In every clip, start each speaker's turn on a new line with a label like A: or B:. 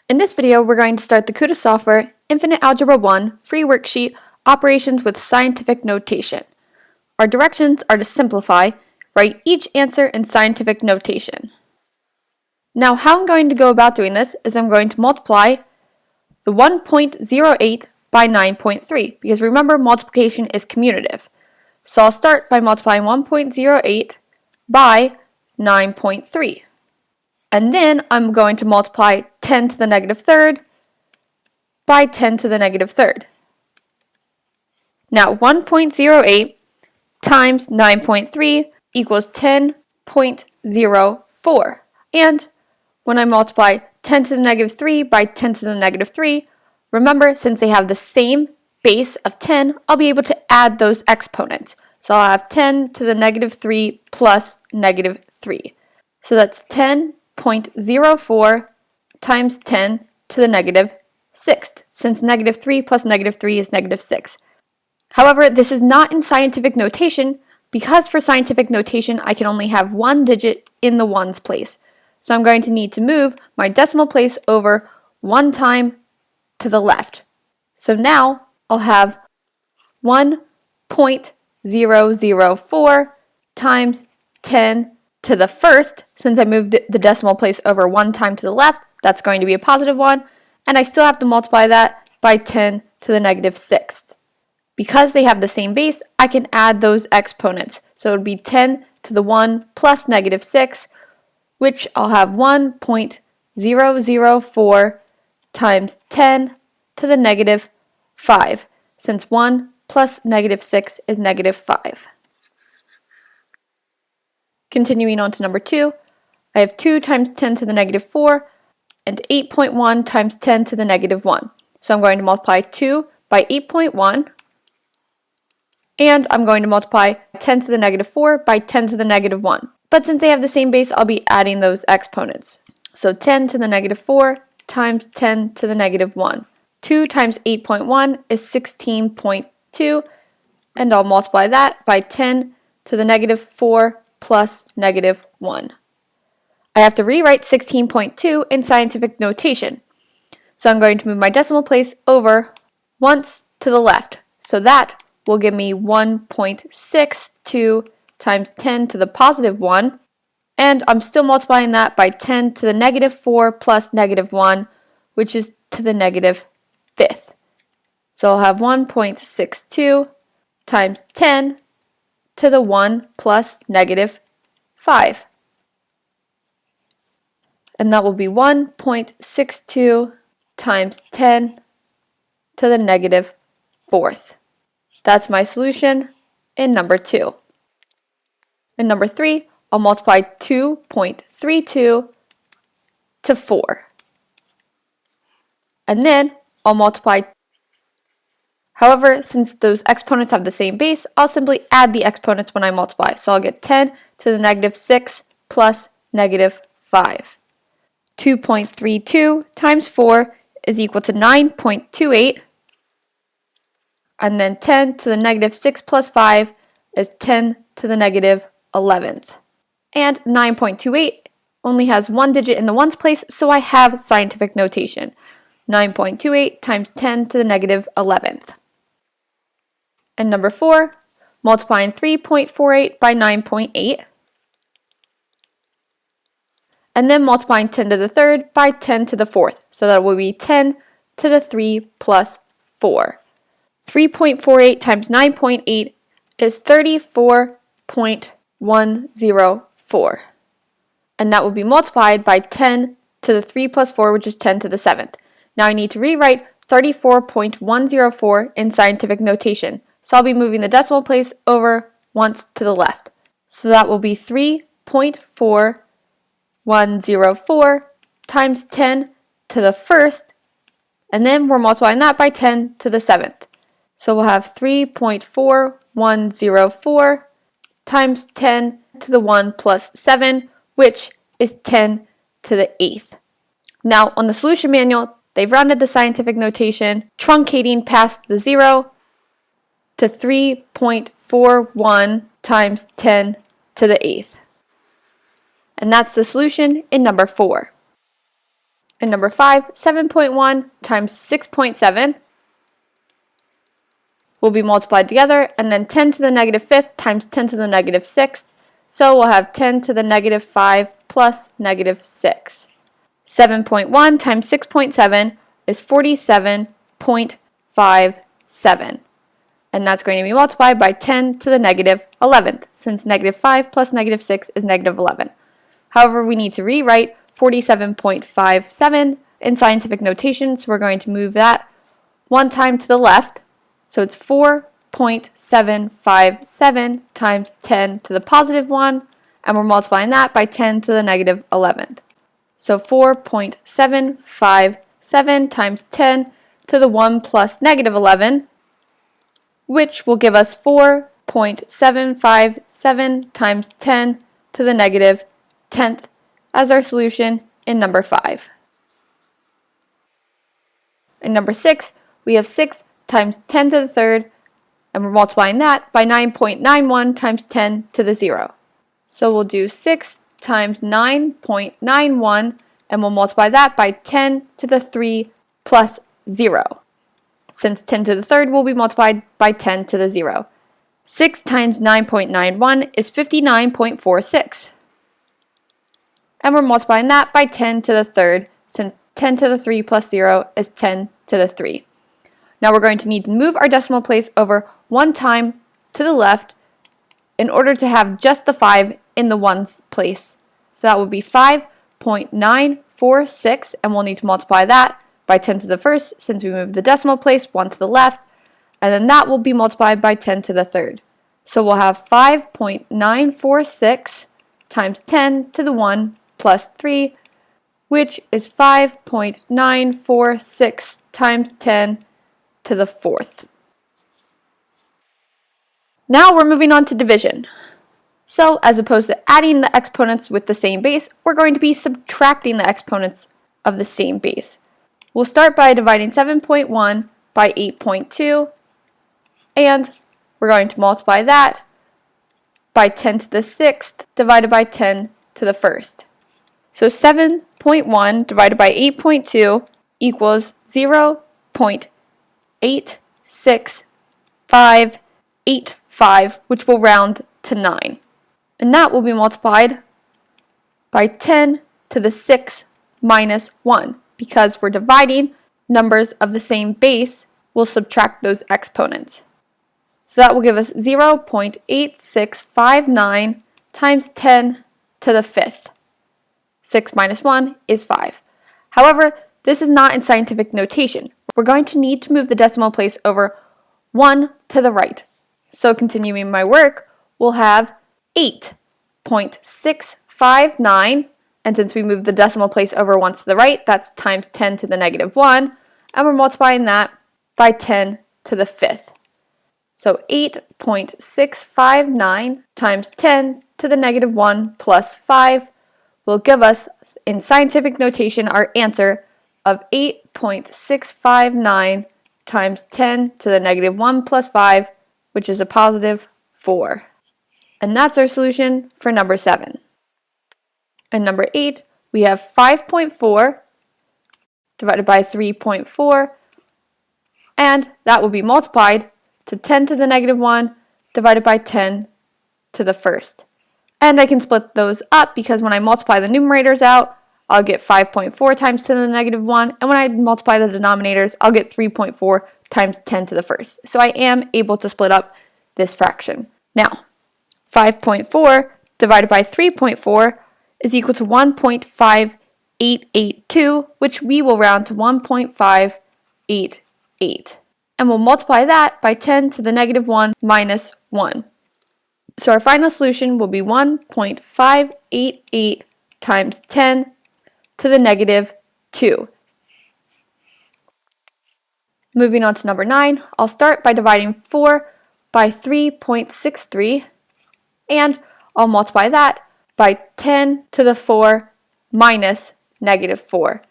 A: In this video, we're going to start the KutaSoftware Infinite Algebra 1 free worksheet operations with scientific notation. Our directions are to simplify, write each answer in scientific notation. Now, how I'm going to go about doing this is I'm going to multiply the 1.08 by 9.3, because remember, multiplication is commutative. So I'll start by multiplying 1.08 by 9.3. And then I'm going to multiply 10 to the negative third by 10 to the negative third. Now 1.08 times 9.3 equals 10.04. And when I multiply 10 to the negative 3 by 10 to the negative 3, remember, since they have the same base of 10, I'll be able to add those exponents. So I'll have 10 to the negative 3 plus negative 3. So that's 10.04 times 10 to the negative 6th, since negative 3 plus negative 3 is negative 6. However, this is not in scientific notation, because for scientific notation I can only have one digit in the ones place. So I'm going to need to move my decimal place over one time to the left. So now I'll have 1.004 times 10 to the first. Since I moved the decimal place over one time to the left, that's going to be a positive one, and I still have to multiply that by 10 to the negative 6th. Because they have the same base, I can add those exponents. So it would be 10 to the 1 plus negative 6, which I'll have 1.004 times 10 to the negative 5, since 1 plus negative 6 is negative 5. Continuing on to number 2, I have 2 times 10 to the negative 4 and 8.1 times 10 to the negative 1. So I'm going to multiply 2 by 8.1, and I'm going to multiply 10 to the negative 4 by 10 to the negative 1. But since they have the same base, I'll be adding those exponents. So 10 to the negative 4 times 10 to the negative 1. 2 times 8.1 is 16.2, and I'll multiply that by 10 to the negative 4 plus negative 1. I have to rewrite 16.2 in scientific notation. So I'm going to move my decimal place over once to the left. So that will give me 1.62 times 10 to the positive 1. And I'm still multiplying that by 10 to the negative 4 plus negative 1, which is to the negative 5th. So I'll have 1.62 times 10 to the 1 plus negative 5. And that will be 1.62 times 10 to the negative 4th. That's my solution in number 2. In number 3, I'll multiply 2.32 to 4. And then I'll multiply. However, since those exponents have the same base, I'll simply add the exponents when I multiply. So I'll get 10 to the negative 6 plus negative 5. 2.32 times 4 is equal to 9.28. And then 10 to the negative 6 plus 5 is 10 to the negative 11th. And 9.28 only has one digit in the ones place, so I have scientific notation. 9.28 times 10 to the negative 11th. And number 4, multiplying 3.48 by 9.8. And then multiplying 10 to the third by 10 to the fourth. So that will be 10 to the 3 plus 4. 3.48 times 9.8 is 34.104. And that will be multiplied by 10 to the 3 plus 4, which is 10 to the 7th. Now I need to rewrite 34.104 in scientific notation. So I'll be moving the decimal place over once to the left. So that will be 3.4104 times 10 to the first, and then we're multiplying that by 10 to the 7th. So we'll have 3.4104 times 10 to the 1 plus 7, which is 10 to the 8th. Now on the solution manual, they've rounded the scientific notation, truncating past the 0 to 3.41 times 10 to the 8th. And that's the solution in number 4. And number 5, 7.1 times 6.7 will be multiplied together, and then 10 to the negative 5th times 10 to the negative 6th. So we'll have 10 to the negative 5 plus negative 6. 7.1 times 6.7 is 47.57. And that's going to be multiplied by 10 to the negative 11th, since negative 5 plus negative 6 is negative 11. However, we need to rewrite 47.57 in scientific notation, so we're going to move that one time to the left. So it's 4.757 times 10 to the positive 1, and we're multiplying that by 10 to the negative 11th. So 4.757 times 10 to the 1 plus negative 11, which will give us 4.757 times 10 to the negative 10th as our solution in number 5. In number 6, we have 6 times 10 to the 3rd, and we're multiplying that by 9.91 times 10 to the 0. So we'll do 6 times 9.91, and we'll multiply that by 10 to the 3 plus 0. Since 10 to the 3rd will be multiplied by 10 to the 0. 6 times 9.91 is 59.46. And we're multiplying that by 10 to the 3rd, since 10 to the 3 plus 0 is 10 to the 3. Now we're going to need to move our decimal place over one time to the left in order to have just the 5 in the ones place. So that would be 5.946, and we'll need to multiply that by 10 to the 1st, since we moved the decimal place one to the left, and then that will be multiplied by 10 to the 3rd. So we'll have 5.946 times 10 to the 1 plus 3, which is 5.946 times 10 to the 4th. Now we're moving on to division. So as opposed to adding the exponents with the same base, we're going to be subtracting the exponents of the same base. We'll start by dividing 7.1 by 8.2, and we're going to multiply that by 10 to the 6th divided by 10 to the 1st. So 7.1 divided by 8.2 equals 0.86585, which will round to 9. And that will be multiplied by 10 to the 6th minus 1. Because we're dividing numbers of the same base, we'll subtract those exponents. So that will give us 0.8659 times 10 to the 5th. 6 minus 1 is 5. However, this is not in scientific notation. We're going to need to move the decimal place over 1 to the right. So continuing my work, we'll have 8.659, and since we moved the decimal place over 1 to the right, that's times 10 to the negative 1, and we're multiplying that by 10 to the 5th. So 8.659 times 10 to the negative 1 plus 5 will give us, in scientific notation, our answer of 8.659 times 10 to the negative 1 plus 5, which is a positive 4. And that's our solution for number 7. And number 8, we have 5.4 divided by 3.4, and that will be multiplied to 10 to the negative 1 divided by 10 to the 1st. And I can split those up because when I multiply the numerators out, I'll get 5.4 times 10 to the negative 1, and when I multiply the denominators, I'll get 3.4 times 10 to the 1st. So I am able to split up this fraction. Now, 5.4 divided by 3.4 is equal to 1.5882, which we will round to 1.588. And we'll multiply that by 10 to the negative 1 minus 1. So our final solution will be 1.588 times 10 to the negative 2. Moving on to number 9, I'll start by dividing 4 by 3.63, and I'll multiply that by 10 to the 4 minus negative 4,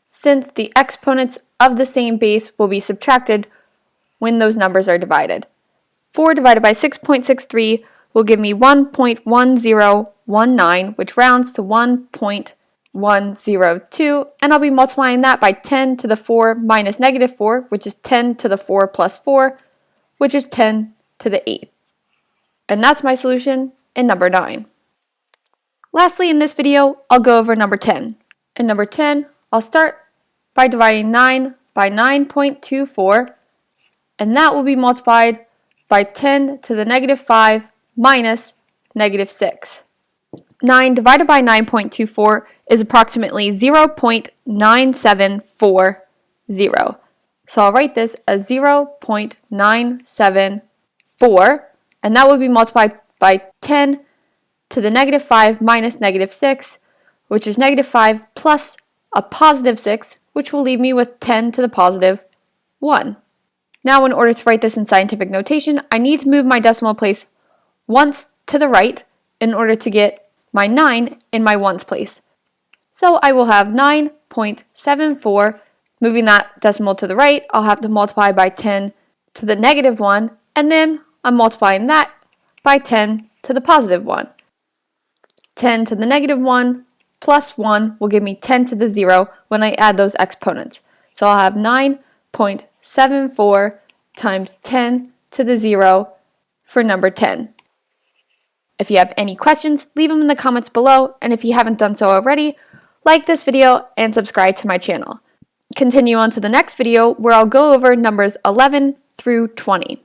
A: since the exponents of the same base will be subtracted when those numbers are divided. 4 divided by 6.63 will give me 1.1019, which rounds to 1.1019. 1, 0, 2, and I'll be multiplying that by 10 to the 4 minus negative 4, which is 10 to the 4 plus 4, which is 10 to the 8. And that's my solution in number 9. Lastly, in this video, I'll go over number 10. In number 10, I'll start by dividing 9 by 9.24, and that will be multiplied by 10 to the negative 5 minus negative 6. 9 divided by 9.24 is approximately 0.9740. So I'll write this as 0.974, and that will be multiplied by 10 to the negative 5 minus negative 6, which is negative 5 plus a positive 6, which will leave me with 10 to the positive 1. Now, in order to write this in scientific notation, I need to move my decimal place once to the right in order to get my 9 in my ones place. So I will have 9.74. Moving that decimal to the right, I'll have to multiply by 10 to the negative 1, and then I'm multiplying that by 10 to the positive 1. 10 to the negative 1 plus 1 will give me 10 to the 0 when I add those exponents. So I'll have 9.74 times 10 to the 0 for number 10. If you have any questions, leave them in the comments below, and if you haven't done so already, like this video and subscribe to my channel. Continue on to the next video where I'll go over numbers 11 through 20.